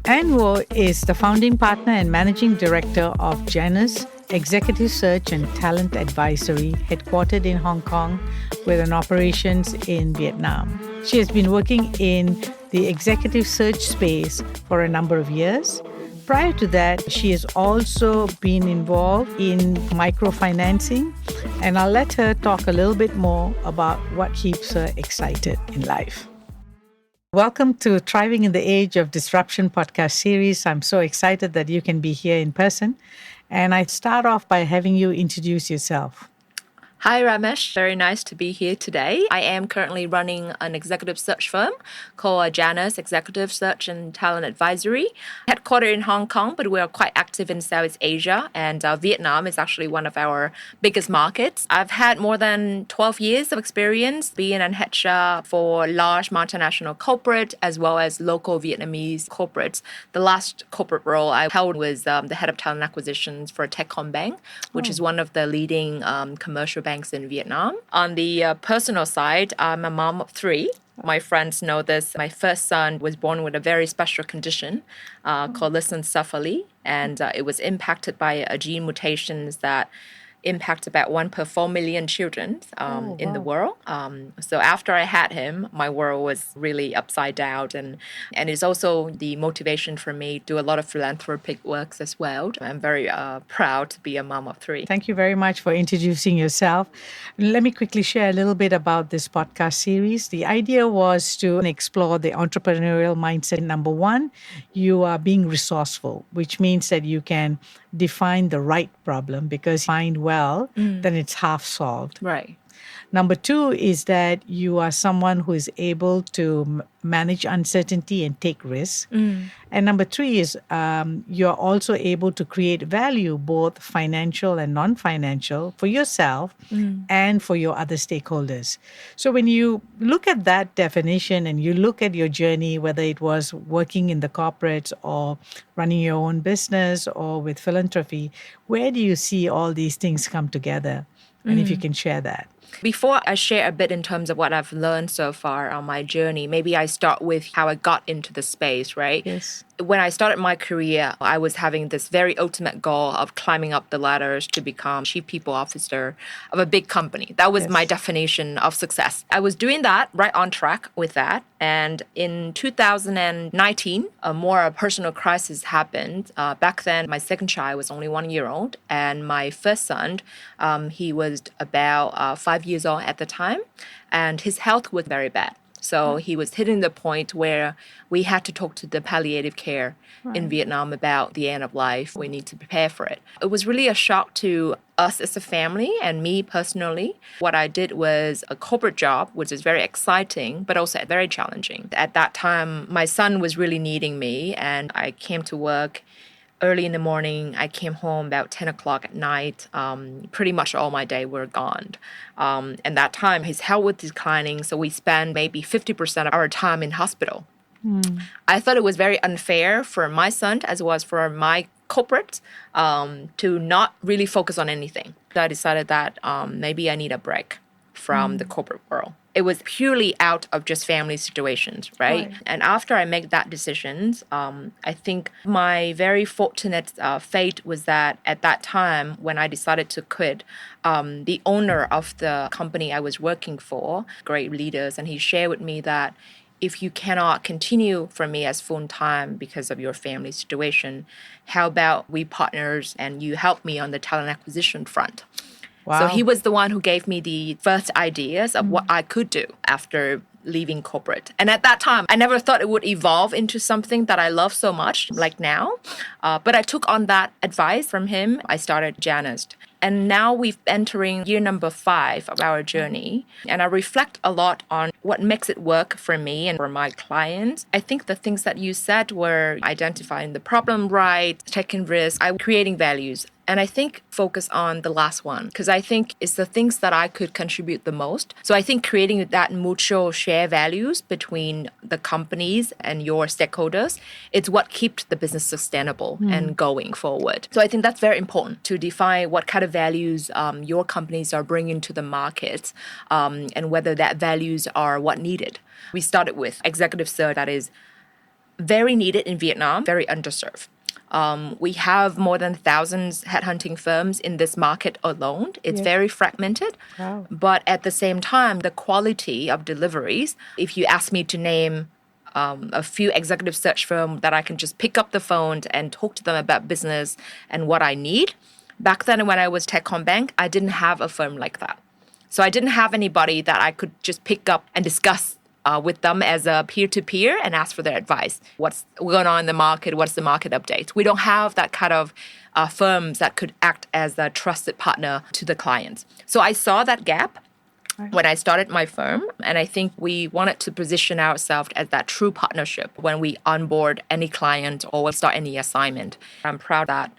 Anh Vo is the founding partner and managing director of Janus Executive Search and Talent Advisory, headquartered in Hong Kong with an operations in Vietnam. She has been working in the executive search space for a number of years. Prior to that, she has also been involved in microfinancing, and I'll let her talk a little bit more about what keeps her excited in life. Welcome to Thriving in the Age of Disruption podcast series. I'm so excited that you can be here in person. And I start off by having you introduce yourself. Hi, Ramesh. Very nice to be here today. I am currently running an executive search firm called Janus Executive Search and Talent Advisory, headquartered in Hong Kong, but we are quite active in Southeast Asia, and Vietnam is actually one of our biggest markets. I've had more than 12 years of experience being an HR for large multinational corporate as well as local Vietnamese corporates. The last corporate role I held was the head of talent acquisitions for a Techcom bank, which is one of the leading commercial banks in Vietnam. On the personal side, I'm a mom of three. My friends know this. My first son was born with a very special condition called lissencephaly, and it was impacted by a gene mutations that impact about 1 per 4 million children in the world. So after I had him, my world was really upside down. And it's also the motivation for me to do a lot of philanthropic works as well. I'm very proud to be a mom of three. Thank you very much for introducing yourself. Let me quickly share a little bit about this podcast series. The idea was to explore the entrepreneurial mindset. Number one, you are being resourceful, which means that you can define the right problem, because find well, then it's half solved. Right. Number two is that you are someone who is able to manage uncertainty and take risks. And number three is you're also able to create value, both financial and non-financial, for yourself and for your other stakeholders. So when you look at that definition and you look at your journey, whether it was working in the corporates or running your own business or with philanthropy, where do you see all these things come together? And if you can share that. Before I share a bit in terms of what I've learned so far on my journey, maybe I start with how I got into the space, right? Yes. When I started my career, I was having this very ultimate goal of climbing up the ladders to become chief people officer of a big company. That was my definition of success. I was doing that, right on track with that. And in 2019, a more personal crisis happened. Back then, my second child was only 1 year old. And my first son, he was about 5 years old at the time. And his health was very bad. So he was hitting the point where we had to talk to the palliative care in Vietnam about the end of life. We need to prepare for it. It was really a shock to us as a family and me personally. What I did was a corporate job, which is very exciting, but also very challenging. At that time, my son was really needing me, and I came to work early in the morning. I came home about 10 o'clock at night. Pretty much all my day were gone. And that time, his health was declining, so we spent maybe 50% of our time in hospital. I thought it was very unfair for my son as well as for my corporate to not really focus on anything. So I decided that maybe I need a break from the corporate world. It was purely out of just family situations, right? And after I made that decision, I think my very fortunate fate was that at that time when I decided to quit, the owner of the company I was working for, great leaders, and he shared with me that if you cannot continue for me as full-time because of your family situation, how about we partners and you help me on the talent acquisition front? Wow. So he was the one who gave me the first ideas of what I could do after leaving corporate. And at that time, I never thought it would evolve into something that I love so much, like now. But I took on that advice from him. I started Janus. And now we're entering year number 5 of our journey. And I reflect a lot on what makes it work for me and for my clients. I think the things that you said were identifying the problem right, taking risks, creating values. And I think focus on the last one, because I think it's the things that I could contribute the most. So I think creating that mutual share values between the companies and your stakeholders, it's what keeps the business sustainable and going forward. So I think that's very important to define what kind of values your companies are bringing to the market and whether that values are what needed. We started with executive search, that is very needed in Vietnam, very underserved. We have more than thousands headhunting firms in this market alone. It's very fragmented. Wow. But at the same time, the quality of deliveries, if you ask me to name a few executive search firms that I can just pick up the phone and talk to them about business and what I need. Back then when I was Techcombank, I didn't have a firm like that. So I didn't have anybody that I could just pick up and discuss with them as a peer-to-peer and ask for their advice. What's going on in the market? What's the market update? We don't have that kind of firms that could act as a trusted partner to the clients. So I saw that gap when I started my firm, and I think we wanted to position ourselves as that true partnership when we onboard any client or we start any assignment. I'm proud that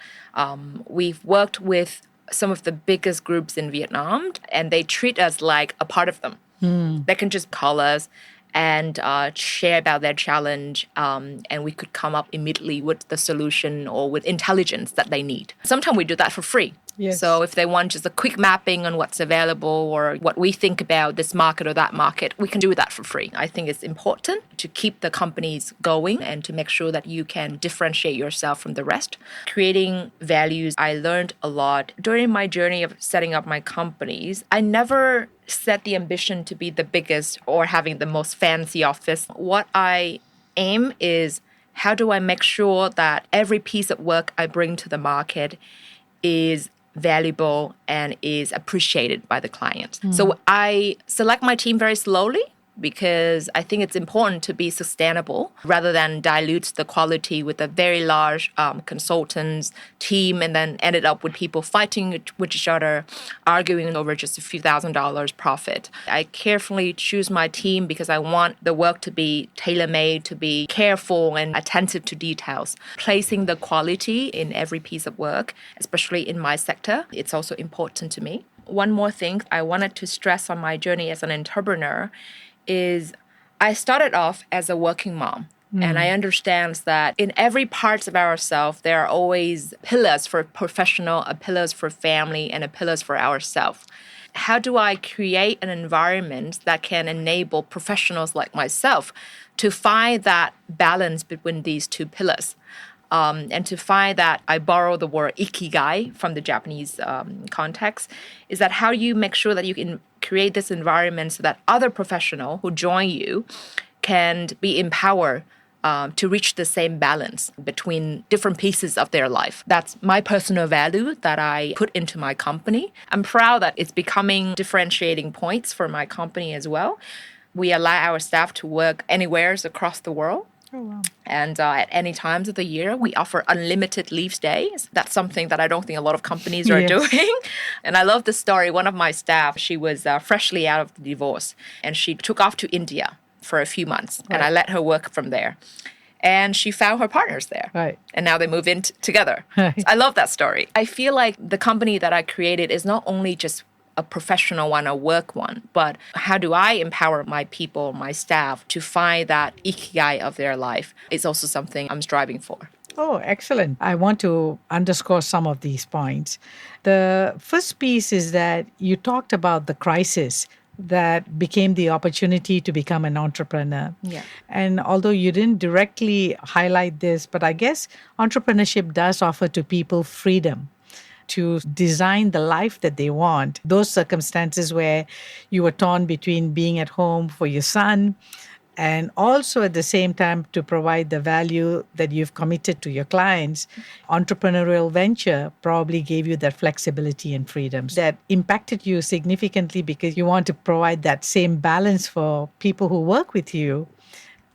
we've worked with some of the biggest groups in Vietnam, and they treat us like a part of them. They can just call us and share about their challenge, and we could come up immediately with the solution or with intelligence that they need. Sometimes we do that for free. Yes. So if they want just a quick mapping on what's available or what we think about this market or that market, we can do that for free. I think it's important to keep the companies going and to make sure that you can differentiate yourself from the rest. Creating values, I learned a lot. During my journey of setting up my companies, I never set the ambition to be the biggest or having the most fancy office. What I aim is, how do I make sure that every piece of work I bring to the market is valuable and is appreciated by the client. So I select my team very slowly because I think it's important to be sustainable rather than dilute the quality with a very large consultants team and then ended up with people fighting with each other, arguing over just a few $1,000s profit. I carefully choose my team because I want the work to be tailor-made, to be careful and attentive to details. Placing the quality in every piece of work, especially in my sector, it's also important to me. One more thing I wanted to stress on my journey as an entrepreneur is I started off as a working mom. And I understand that in every part of ourselves, there are always pillars for professional, a pillars for family, and a pillars for ourselves. How do I create an environment that can enable professionals like myself to find that balance between these two pillars? And to find that, I borrow the word ikigai from the Japanese context, is that how you make sure that you can create this environment so that other professionals who join you can be empowered to reach the same balance between different pieces of their life. That's my personal value that I put into my company. I'm proud that it's becoming differentiating points for my company as well. We allow our staff to work anywhere across the world. Oh, wow. And at any times of the year, we offer unlimited leave days. That's something that I don't think a lot of companies are doing. And I love the story. One of my staff, she was freshly out of the divorce, and she took off to India for a few months. Right. And I let her work from there. And she found her partners there. Right. And now they move in together. Right. So I love that story. I feel like the company that I created is not only just a professional one, a work one, but how do I empower my people, my staff to find that ikigai of their life is also something I'm striving for. Oh, excellent. I want to underscore some of these points. The first piece is that you talked about the crisis that became the opportunity to become an entrepreneur. Yeah. And although you didn't directly highlight this, but I guess entrepreneurship does offer to people freedom to design the life that they want. Those circumstances where you were torn between being at home for your son and also at the same time to provide the value that you've committed to your clients, entrepreneurial venture probably gave you that flexibility and freedom that impacted you significantly because you want to provide that same balance for people who work with you.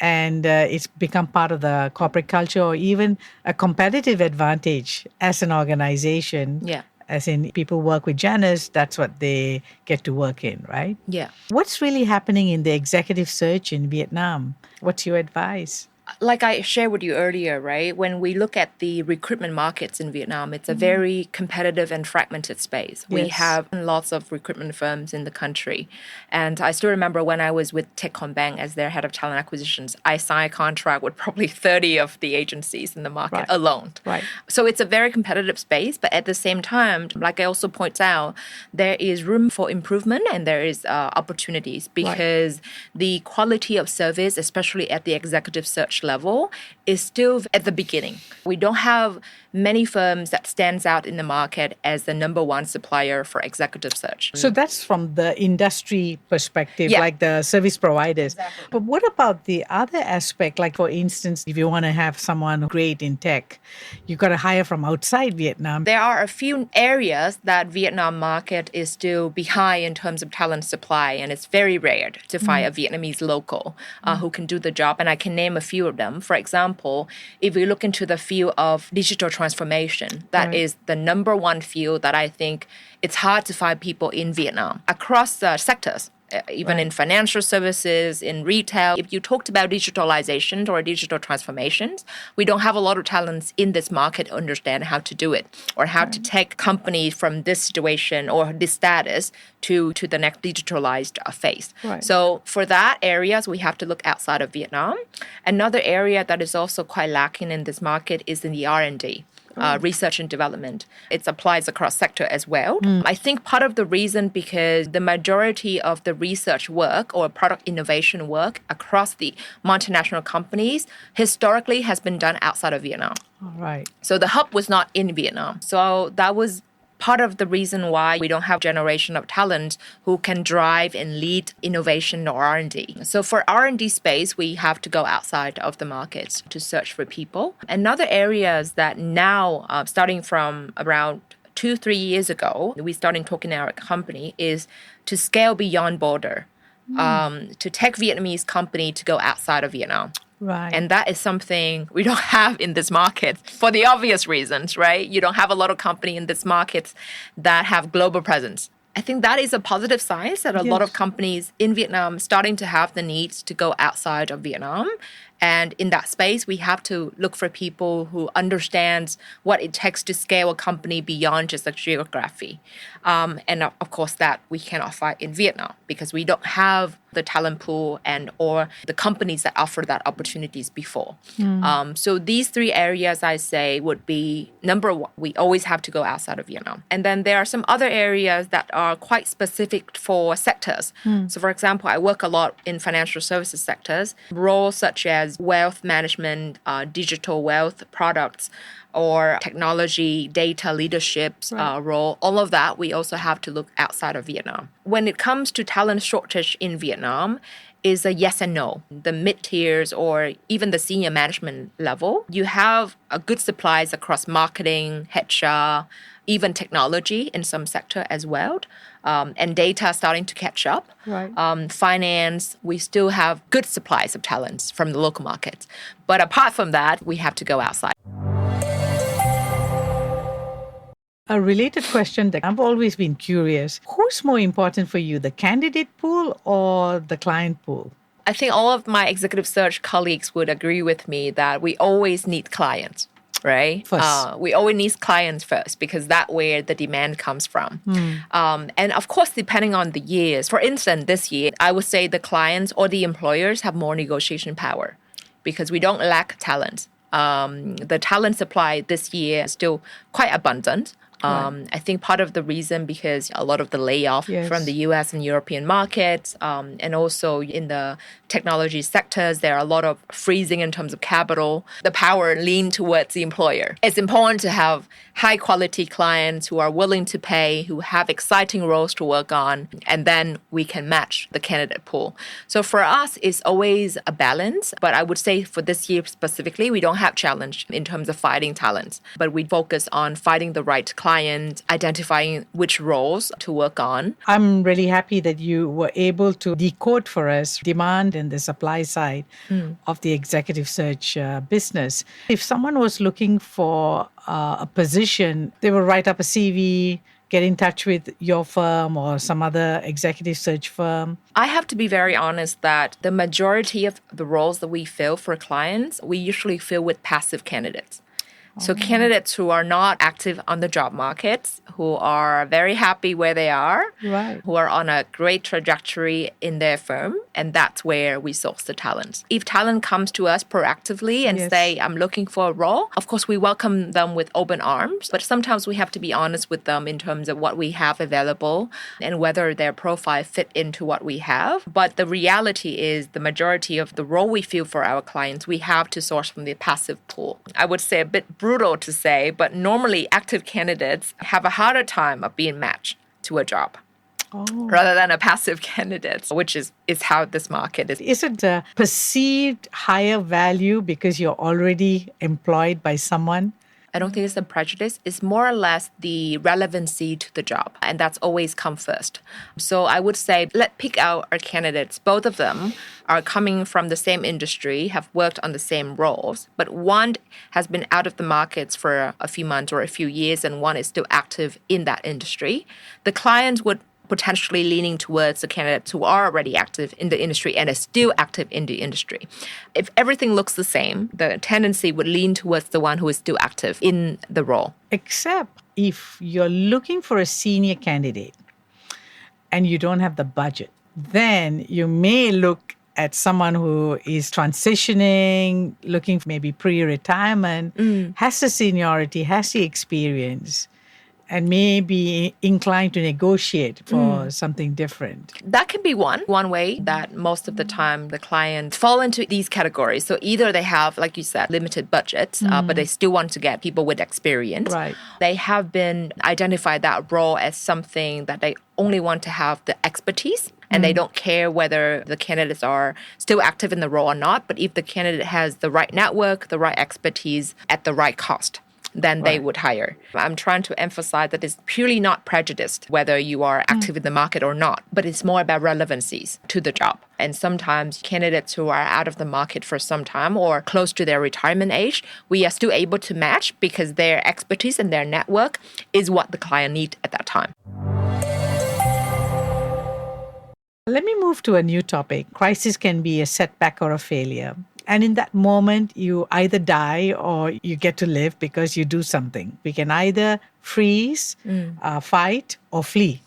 And it's become part of the corporate culture or even a competitive advantage as an organization. Yeah. As in people work with Janus, that's what they get to work in, right? Yeah. What's really happening in the executive search in Vietnam? What's your advice? Like I shared with you earlier, right? When we look at the recruitment markets in Vietnam, it's a very competitive and fragmented space. We have lots of recruitment firms in the country. And I still remember when I was with Techcombank as their head of talent acquisitions, I signed a contract with probably 30 of the agencies in the market alone. Right. So it's a very competitive space, but at the same time, like I also point out, there is room for improvement and there is opportunities because the quality of service, especially at the executive search search level is still at the beginning. We don't have many firms that stands out in the market as the number one supplier for executive search. So that's from the industry perspective, Yeah. like the service providers. Exactly. But what about the other aspect? Like, for instance, if you want to have someone great in tech, you got to hire from outside Vietnam. There are a few areas that Vietnam market is still behind in terms of talent supply, and it's very rare to find a Vietnamese local who can do the job. And I can name a few of them. For example, if we look into the field of digital transformation, that is the number one field that I think it's hard to find people in Vietnam across the sectors. Even in financial services, in retail. If you talked about digitalization or digital transformations, we don't have a lot of talents in this market to understand how to do it or how to take companies from this situation or this status to the next digitalized phase. So for that areas, we have to look outside of Vietnam. Another area that is also quite lacking in this market is in the R&D. Research and development. It applies across sector as well. I think part of the reason because the majority of the research work or product innovation work across the multinational companies historically has been done outside of Vietnam. All right. So the hub was not in Vietnam. So that was part of the reason why we don't have generation of talent who can drive and lead innovation or R&D. So for R&D space, we have to go outside of the markets to search for people. Another areas that now, starting from around 2-3 years ago, we started talking in our company is to scale beyond border, to take Vietnamese company to go outside of Vietnam. Right. And that is something we don't have in this market for the obvious reasons, right? You don't have a lot of company in this market that have global presence. I think that is a positive sign that a lot of companies in Vietnam starting to have the needs to go outside of Vietnam. And in that space, we have to look for people who understands what it takes to scale a company beyond just a geography. And of course, that we cannot find in Vietnam because we don't have the talent pool and or the companies that offer that opportunities before. So these three areas I say would be number one. We always have to go outside of Vietnam. And then there are some other areas that are quite specific for sectors. So for example, I work a lot in financial services sectors, roles such as wealth management, digital wealth products, or technology, data leadership role, all of that, we also have to look outside of Vietnam. When it comes to talent shortage in Vietnam, is a yes and no. The mid-tiers or even the senior management level, you have a good supplies across marketing, HR, even technology in some sector as well. And data starting to catch up. Finance, we still have good supplies of talents from the local markets. But apart from that, we have to go outside. A related question that I've always been curious, who's more important for you, the candidate pool or the client pool? I think all of my executive search colleagues would agree with me that we always need clients. Right? We always need clients first because that's where the demand comes from. And of course, depending on the years, for instance, this year, I would say the clients or the employers have more negotiation power because we don't lack talent. The talent supply this year is still quite abundant. I think part of the reason because a lot of the layoff from the US and European markets and also in the technology sectors, there are a lot of freezing in terms of capital. The power lean towards the employer. It's important to have high quality clients who are willing to pay, who have exciting roles to work on, and then we can match the candidate pool. So for us, it's always a balance. But I would say for this year specifically, we don't have challenge in terms of finding talents, but we focus on finding the right client, identifying which roles to work on. I'm really happy that you were able to decode for us demand and the supply side of the executive search business. If someone was looking for a position, they will write up a CV, get in touch with your firm or some other executive search firm. I have to be very honest that the majority of the roles that we fill for clients, we usually fill with passive candidates. So candidates who are not active on the job markets, who are very happy where they are, Right. who are on a great trajectory in their firm, and that's where we source the talent. If talent comes to us proactively and Yes. say, I'm looking for a role, of course, we welcome them with open arms, but sometimes we have to be honest with them in terms of what we have available and whether their profile fit into what we have. But the reality is the majority of the role we fill for our clients, we have to source from the passive pool. I would say a bit brutal to say, but normally active candidates have a harder time of being matched to a job rather than a passive candidate, which is how this market is. Is it a perceived higher value because you're already employed by someone? I don't think it's a prejudice. It's more or less the relevancy to the job. And that's always come first. So I would say, let's pick out our candidates. Both of them are coming from the same industry, have worked on the same roles, but one has been out of the markets for a few months or a few years, and one is still active in that industry. The client would potentially leaning towards the candidates who are already active in the industry and are still active in the industry. If everything looks the same, the tendency would lean towards the one who is still active in the role. Except if you're looking for a senior candidate and you don't have the budget, then you may look at someone who is transitioning, looking for maybe pre-retirement, has the seniority, has the experience, and may be inclined to negotiate for something different. That can be one way that most of the time the clients fall into these categories. So either they have, like you said, limited budgets, but they still want to get people with experience. Right. They have been identified that role as something that they only want to have the expertise, and they don't care whether the candidates are still active in the role or not. But if the candidate has the right network, the right expertise at the right cost, then they would hire. I'm trying to emphasize that it's purely not prejudiced whether you are active in the market or not, but it's more about relevancies to the job. And sometimes candidates who are out of the market for some time or close to their retirement age, we are still able to match because their expertise and their network is what the client needs at that time. Let me move to a new topic. Crisis can be a setback or a failure. And in that moment, you either die or you get to live because you do something. We can either freeze, fight, or flee.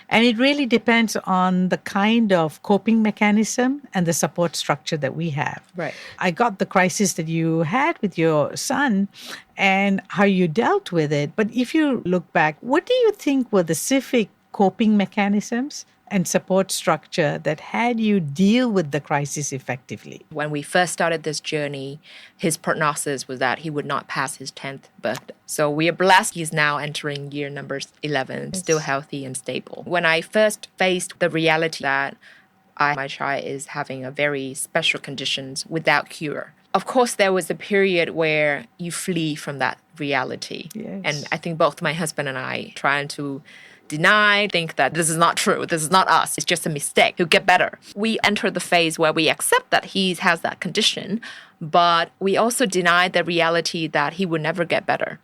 And it really depends on the kind of coping mechanism and the support structure that we have. Right. I got the crisis that you had with your son and how you dealt with it. But if you look back, what do you think were the specific coping mechanisms and support structure that had you deal with the crisis effectively? When we first started this journey, his prognosis was that he would not pass his 10th birthday. So we are blessed he's now entering year number 11, still healthy and stable. When I first faced the reality that my child is having a very special conditions without cure, of course, there was a period where you flee from that reality. Yes. And I think both my husband and I trying to deny, think that this is not true, this is not us, it's just a mistake, he'll get better. We enter the phase where we accept that he has that condition, but we also deny the reality that he will never get better.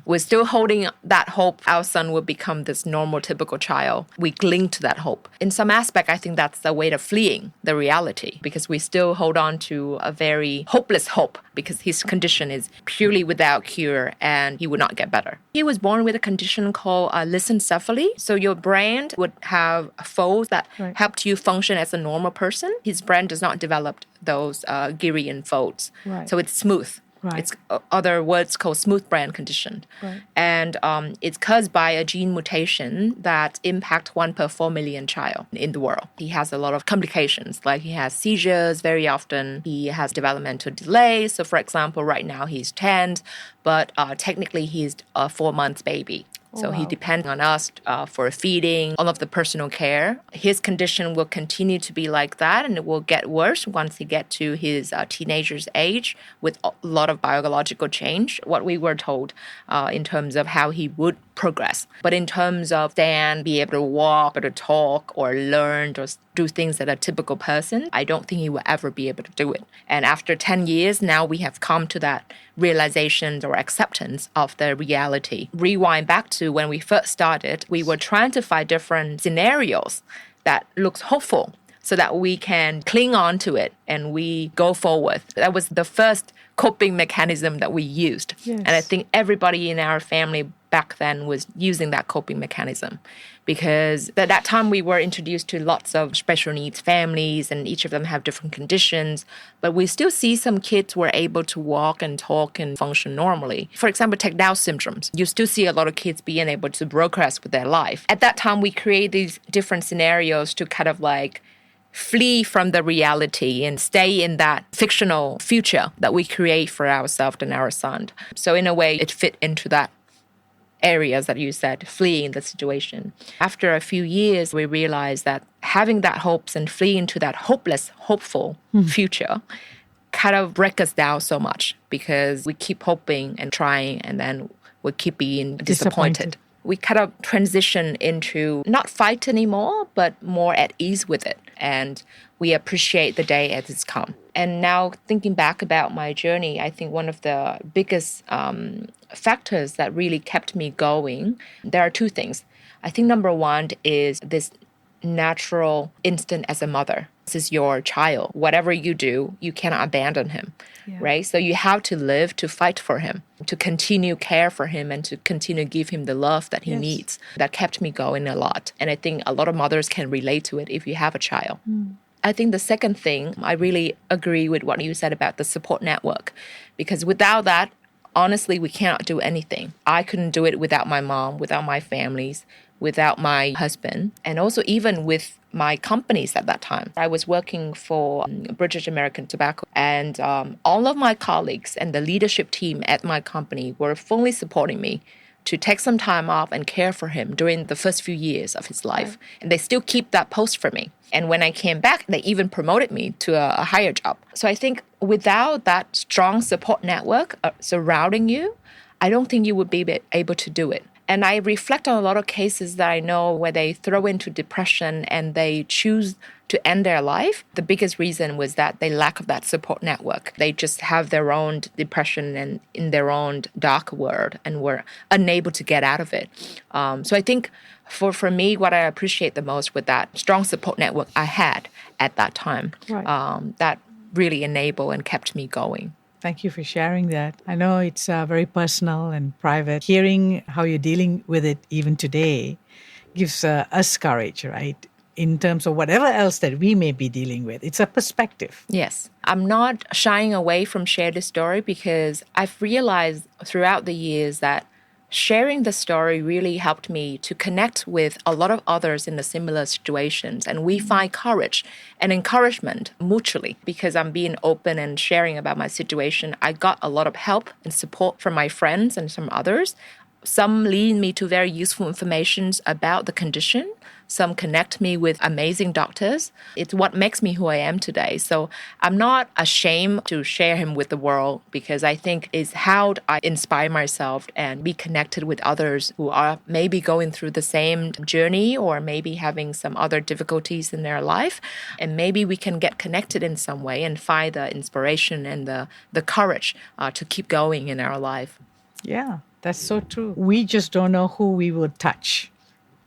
We're still holding that hope our son will become this normal, typical child. We cling to that hope. In some aspect, I think that's the way of fleeing the reality because we still hold on to a very hopeless hope because his condition is purely without cure and he would not get better. He was born with a condition called lissencephaly. So your brain would have folds that helped you function as a normal person. His brain does not develop those Girian folds. Right. So it's smooth. Right. It's other words called smooth brain condition. Right. And it's caused by a gene mutation that impact 1 per 4 million child in the world. He has a lot of complications, like he has seizures very often. He has developmental delays. So for example, right now he's 10, but technically he's a 4 months baby. So he depends on us for feeding, all of the personal care. His condition will continue to be like that, and it will get worse once he gets to his teenager's age with a lot of biological change, what we were told in terms of how he would progress. But in terms of stand, be able to walk or to talk or learn or do things that a typical person, I don't think he will ever be able to do it. And after 10 years, now we have come to that realization or acceptance of the reality. Rewind back to when we first started, we were trying to find different scenarios that looks hopeful so that we can cling on to it and we go forward. That was the first coping mechanism that we used. Yes. And I think everybody in our family back then was using that coping mechanism, because at that time we were introduced to lots of special needs families, and each of them have different conditions, but we still see some kids were able to walk and talk and function normally. For example, take Down syndromes. You still see a lot of kids being able to progress with their life. At that time, we create these different scenarios to kind of like flee from the reality and stay in that fictional future that we create for ourselves and our son. So in a way, it fit into that areas that you said, fleeing the situation. After a few years, we realized that having that hopes and fleeing to that hopeful future kind of break us down so much, because we keep hoping and trying, and then we keep being disappointed. We kind of transition into not fight anymore, but more at ease with it. And we appreciate the day as it's come. And now thinking back about my journey, I think one of the biggest factors that really kept me going, there are two things. I think number one is this natural instinct as a mother. This is your child. Whatever you do, you cannot abandon him, right? So you have to live to fight for him, to continue care for him, and to continue give him the love that he needs. That kept me going a lot. And I think a lot of mothers can relate to it if you have a child. I think the second thing, I really agree with what you said about the support network, because without that, honestly, we cannot do anything. I couldn't do it without my mom, without my families, without my husband, and also even with my companies at that time. I was working for British American Tobacco, and all of my colleagues and the leadership team at my company were fully supporting me to take some time off and care for him during the first few years of his life. And they still keep that post for me. And when I came back, they even promoted me to a higher job. So I think without that strong support network surrounding you, I don't think you would be able to do it. And I reflect on a lot of cases that I know where they throw into depression and they choose to end their life. The biggest reason was that they lack of that support network. They just have their own depression and in their own dark world and were unable to get out of it. So I think for me, what I appreciate the most with that strong support network I had at that time, that really enabled and kept me going. Thank you for sharing that. I know it's very personal and private. Hearing how you're dealing with it even today gives us courage, right? In terms of whatever else that we may be dealing with. It's a perspective. Yes. I'm not shying away from sharing this story, because I've realized throughout the years that sharing the story really helped me to connect with a lot of others in the similar situations. And we find courage and encouragement mutually, because I'm being open and sharing about my situation. I got a lot of help and support from my friends and some others. Some lead me to very useful information about the condition. Some connect me with amazing doctors. It's what makes me who I am today. So I'm not ashamed to share him with the world, because I think it's how I inspire myself and be connected with others who are maybe going through the same journey or maybe having some other difficulties in their life. And maybe we can get connected in some way and find the inspiration and the courage to keep going in our life. Yeah, that's so true. We just don't know who we would touch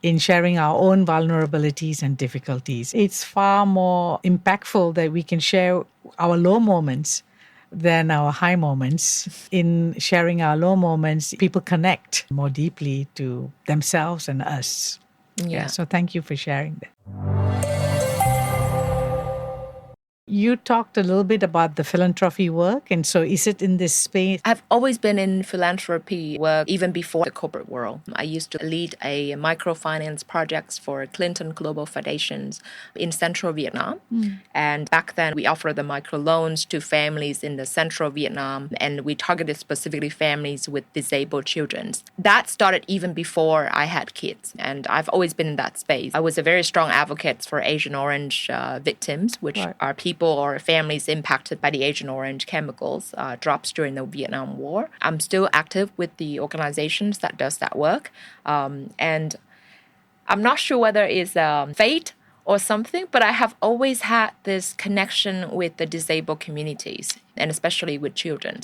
in sharing our own vulnerabilities and difficulties. It's far more impactful that we can share our low moments than our high moments. In sharing our low moments, people connect more deeply to themselves and us. Yeah. So thank you for sharing that. You talked a little bit about the philanthropy work. And so is it in this space? I've always been in philanthropy work even before the corporate world. I used to lead a microfinance projects for Clinton Global Foundations in central Vietnam. And back then we offered the microloans to families in the central Vietnam, and we targeted specifically families with disabled children. That started even before I had kids, and I've always been in that space. I was a very strong advocate for Agent Orange victims, which are people or families impacted by the Agent Orange chemicals drops during the Vietnam War. I'm still active with the organizations that does that work. And I'm not sure whether it's fate or something, but I have always had this connection with the disabled communities, and especially with children.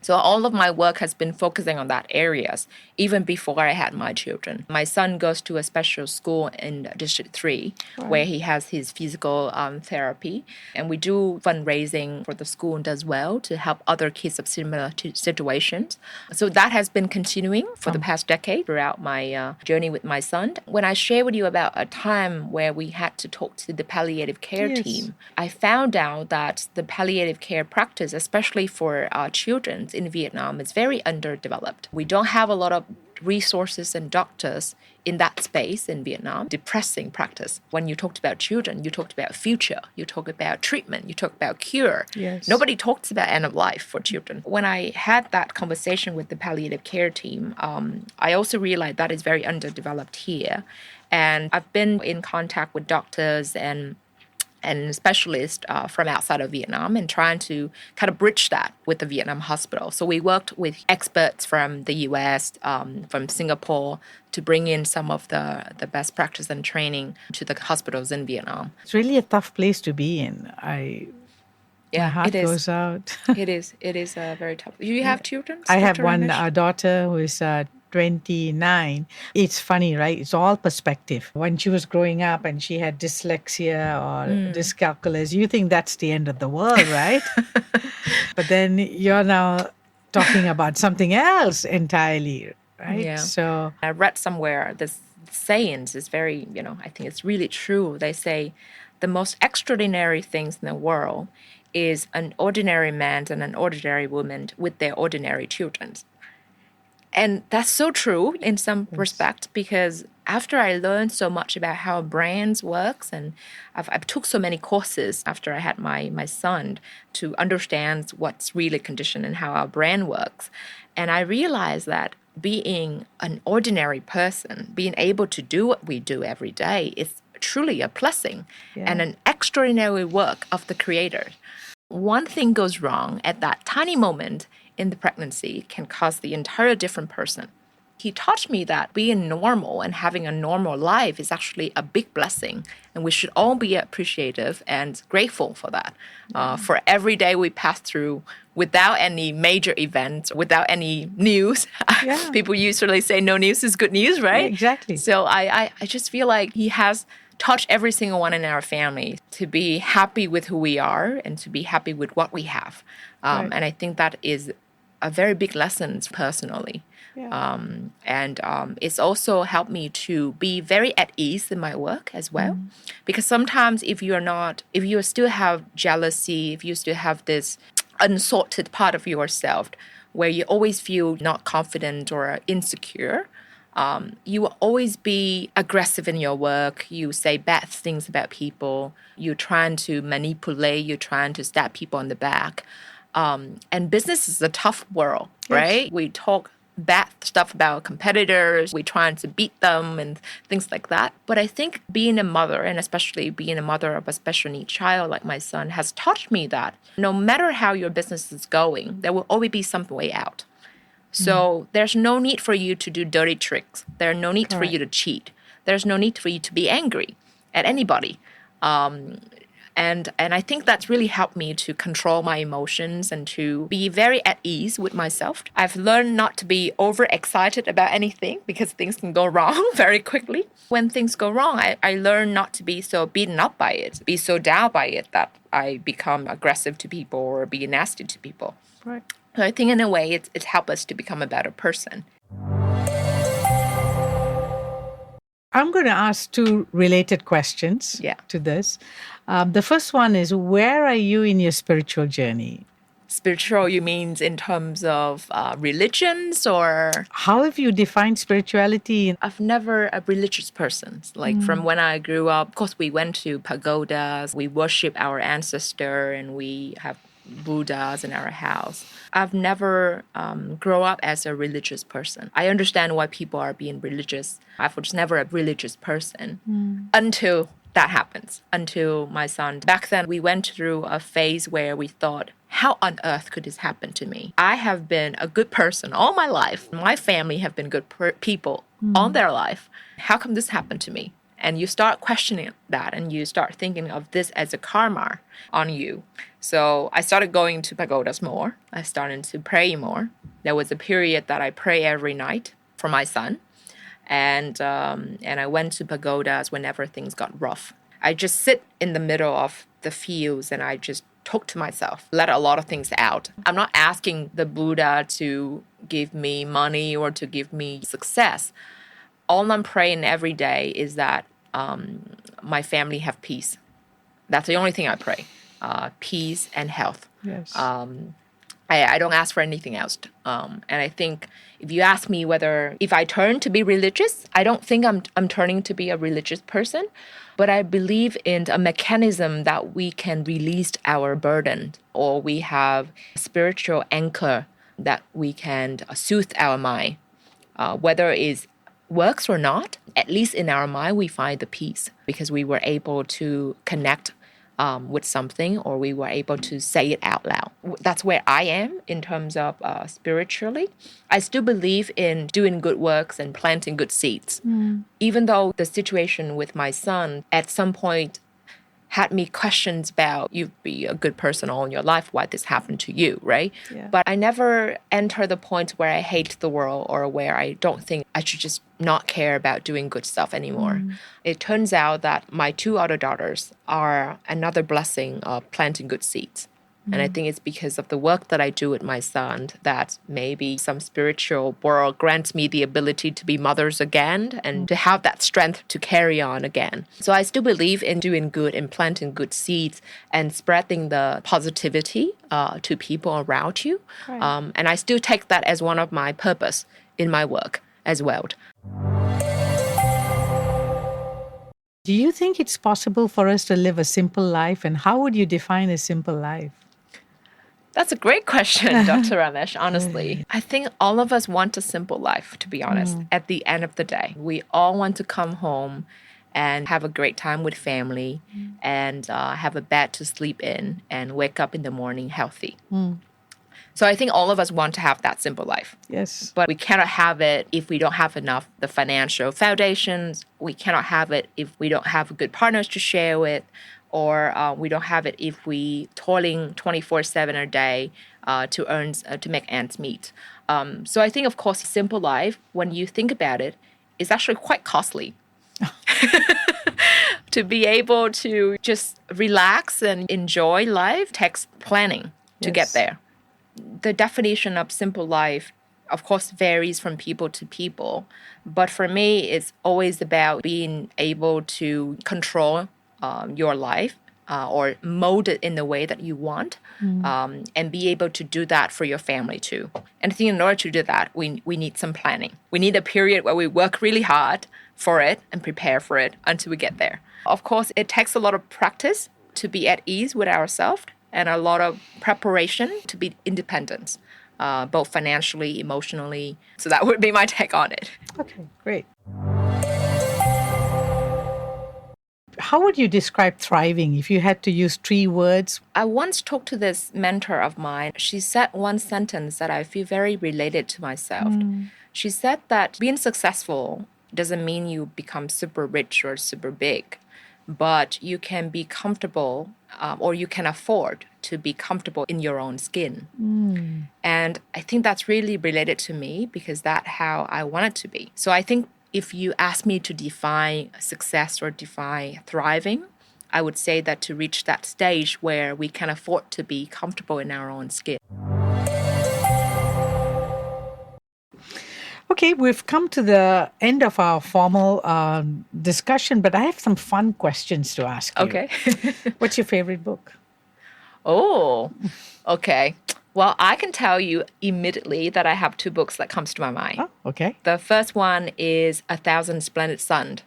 So all of my work has been focusing on that areas, even before I had my children. My son goes to a special school in District 3, where he has his physical therapy. And we do fundraising for the school as well to help other kids of similar situations. So that has been continuing for the past decade throughout my journey with my son. When I share with you about a time where we had to talk to the palliative care team, I found out that the palliative care practice, especially for our children in Vietnam, is very underdeveloped. We don't have a lot of resources and doctors in that space in Vietnam. Depressing practice. When you talked about children, you talked about future, you talked about treatment, you talked about cure. Yes. Nobody talks about end of life for children. When I had that conversation with the palliative care team, I also realized that is very underdeveloped here. And I've been in contact with doctors and specialists from outside of Vietnam and trying to kind of bridge that with the Vietnam hospital. So we worked with experts from the US, from Singapore, to bring in some of the best practice and training to the hospitals in Vietnam. It's really a tough place to be in. My heart goes out. It is very tough. Do you have children? I have Dr. one Ramesh? daughter who is 29. It's funny, right? It's all perspective. When she was growing up and she had dyslexia or dyscalculia, you think that's the end of the world, right? But then you're now talking about something else entirely, right? Yeah. So I read somewhere this saying is very, I think it's really true. They say the most extraordinary things in the world is an ordinary man and an ordinary woman with their ordinary children. And that's so true in some respect, because after I learned so much about how brands works, and I've took so many courses after I had my son to understand what's really conditioned and how our brand works. And I realized that being an ordinary person, being able to do what we do every day is truly a blessing and an extraordinary work of the creator. One thing goes wrong at that tiny moment in the pregnancy can cause the entire different person. He taught me that being normal and having a normal life is actually a big blessing, and we should all be appreciative and grateful for that. For every day we pass through without any major events, without any news. People usually say no news is good news, right? Yeah, exactly. So I just feel like he has taught every single one in our family to be happy with who we are and to be happy with what we have. And I think that is a very big lesson personally. It's also helped me to be very at ease in my work as well. Because sometimes if you still have jealousy, if you still have this unsorted part of yourself where you always feel not confident or insecure, you will always be aggressive in your work. You say bad things about people. You're trying to manipulate. You're trying to stab people in the back. And business is a tough world, right? We talk bad stuff about competitors. We're trying to beat them and things like that. But I think being a mother, and especially being a mother of a special needs child like my son, has taught me that no matter how your business is going, there will always be some way out. So there's no need for you to do dirty tricks. There's no need for you to cheat. There's no need for you to be angry at anybody. And I think that's really helped me to control my emotions and to be very at ease with myself. I've learned not to be overexcited about anything because things can go wrong very quickly. When things go wrong, I learn not to be so beaten up by it, be so down by it that I become aggressive to people or be nasty to people. Right. So I think in a way it's helped us to become a better person. I'm going to ask two related questions to this. The first one is, where are you in your spiritual journey? Spiritual, you mean in terms of religions or? How have you defined spirituality? I've never a religious person. Like from when I grew up, of course, we went to pagodas, we worship our ancestor, and we have Buddhas in our house. I've never grown up as a religious person. I understand why people are being religious. I was never a religious person until that happens, until my son. Back then, we went through a phase where we thought, how on earth could this happen to me? I have been a good person all my life. My family have been good people all their life. How come this happened to me? And you start questioning that and you start thinking of this as a karma on you. So I started going to pagodas more. I started to pray more. There was a period that I pray every night for my son. And I went to pagodas whenever things got rough. I just sit in the middle of the fields and I just talk to myself, let a lot of things out. I'm not asking the Buddha to give me money or to give me success. All I'm praying every day is that my family have peace. That's the only thing I pray. Peace and health. Yes. I don't ask for anything else. And I think if you ask me whether if I turn to be religious, I don't think I'm turning to be a religious person, but I believe in a mechanism that we can release our burden, or we have a spiritual anchor that we can soothe our mind. Whether it works or not, at least in our mind, we find the peace because we were able to connect with something, or we were able to say it out loud. That's where I am in terms of spiritually. I still believe in doing good works and planting good seeds. Even though the situation with my son at some point had me questions about you be a good person all in your life, why this happened to you, right? Yeah. But I never enter the point where I hate the world or where I don't think I should just not care about doing good stuff anymore. It turns out that my two other daughters are another blessing of planting good seeds. And I think it's because of the work that I do with my son that maybe some spiritual world grants me the ability to be mothers again and to have that strength to carry on again. So I still believe in doing good and planting good seeds and spreading the positivity to people around you. Right. And I still take that as one of my purpose in my work as well. Do you think it's possible for us to live a simple life? And how would you define a simple life? That's a great question, Dr. Ramesh, honestly. I think all of us want a simple life, to be honest, at the end of the day. We all want to come home and have a great time with family and have a bed to sleep in and wake up in the morning healthy. So I think all of us want to have that simple life. Yes. But we cannot have it if we don't have enough the financial foundations. We cannot have it if we don't have good partners to share with, or we don't have it if we toiling 24/7 a day to earn to make ends meet. So I think, of course, simple life, when you think about it, is actually quite costly. To be able to just relax and enjoy life takes planning to get there. The definition of simple life, of course, varies from people to people. But for me, it's always about being able to control your life or mold it in the way that you want and be able to do that for your family too. And I think in order to do that, we need some planning. We need a period where we work really hard for it and prepare for it until we get there. Of course, it takes a lot of practice to be at ease with ourselves and a lot of preparation to be independent, both financially, emotionally. So that would be my take on it. Okay, great. How would you describe thriving if you had to use 3 words? I once talked to this mentor of mine. She said one sentence that I feel very related to myself. She said that being successful doesn't mean you become super rich or super big, but you can be comfortable or you can afford to be comfortable in your own skin. And I think that's really related to me because that's how I want it to be. So I think if you ask me to define success or define thriving, I would say that to reach that stage where we can afford to be comfortable in our own skin. Okay, we've come to the end of our formal discussion, but I have some fun questions to ask you. Okay. What's your favorite book? Oh, okay. Well, I can tell you immediately that I have 2 books that comes to my mind. Oh, okay. The first one is A Thousand Splendid Suns.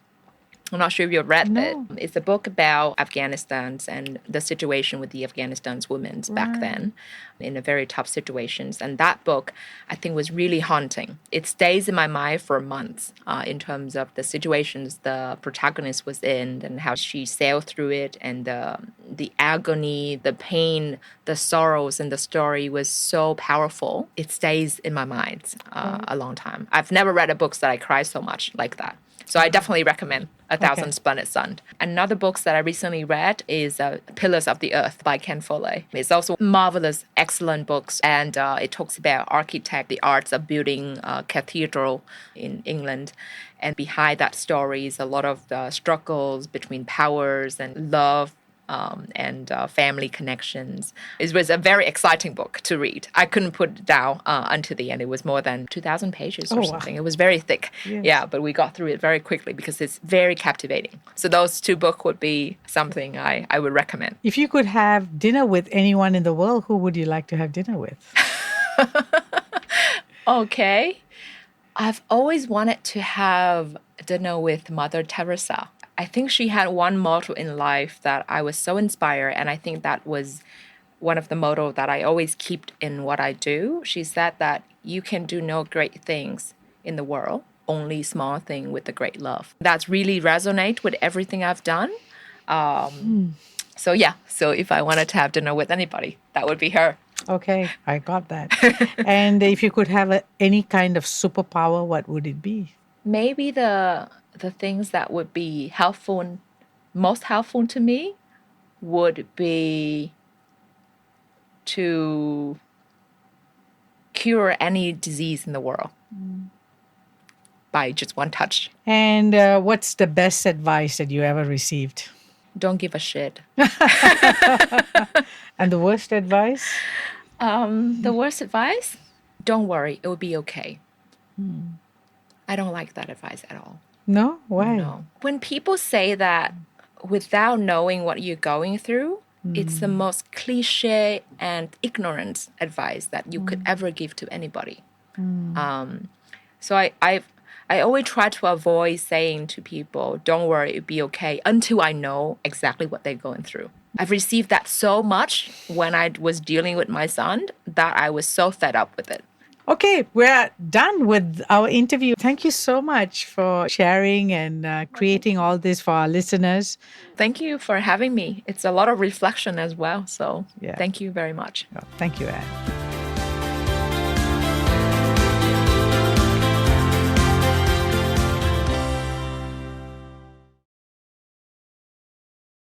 I'm not sure if you've read it. It's a book about Afghanistan and the situation with the Afghanistan's women back then in a very tough situations. And that book, I think, was really haunting. It stays in my mind for months in terms of the situations the protagonist was in and how she sailed through it and the agony, the pain, the sorrows, and the story was so powerful. It stays in my mind a long time. I've never read a book that I cry so much like that. So I definitely recommend. A Thousand Splendid Suns. Another book that I recently read is Pillars of the Earth by Ken Follett. It's also marvelous, excellent books, and it talks about architect, the arts of building a cathedral in England. And behind that story is a lot of the struggles between powers and love and family connections. It was a very exciting book to read. I couldn't put it down until the end. It was more than 2,000 pages or something. Wow. It was very thick. Yes. Yeah, but we got through it very quickly because it's very captivating. So those two books would be something I would recommend. If you could have dinner with anyone in the world, who would you like to have dinner with? Okay. I've always wanted to have dinner with Mother Teresa. I think she had one motto in life that I was so inspired, and I think that was one of the motto that I always keep in what I do. She said that you can do no great things in the world, only small thing with the great love. That's really resonate with everything I've done. So if I wanted to have dinner with anybody, that would be her. Okay, I got that. And if you could have any kind of superpower, what would it be? Maybe the things that would be helpful, most helpful to me would be to cure any disease in the world by just one touch. And what's the best advice that you ever received? Don't give a shit. And the worst advice? The worst advice? Don't worry, it will be okay. I don't like that advice at all. No? Why? No. When people say that without knowing what you're going through, it's the most cliche and ignorant advice that you could ever give to anybody. So I always try to avoid saying to people, don't worry, it'll be okay, until I know exactly what they're going through. I've received that so much when I was dealing with my son that I was so fed up with it. Okay, we're done with our interview. Thank you so much for sharing and creating all this for our listeners. Thank you for having me. It's a lot of reflection as well. So Thank you very much. Oh, thank you, Anne.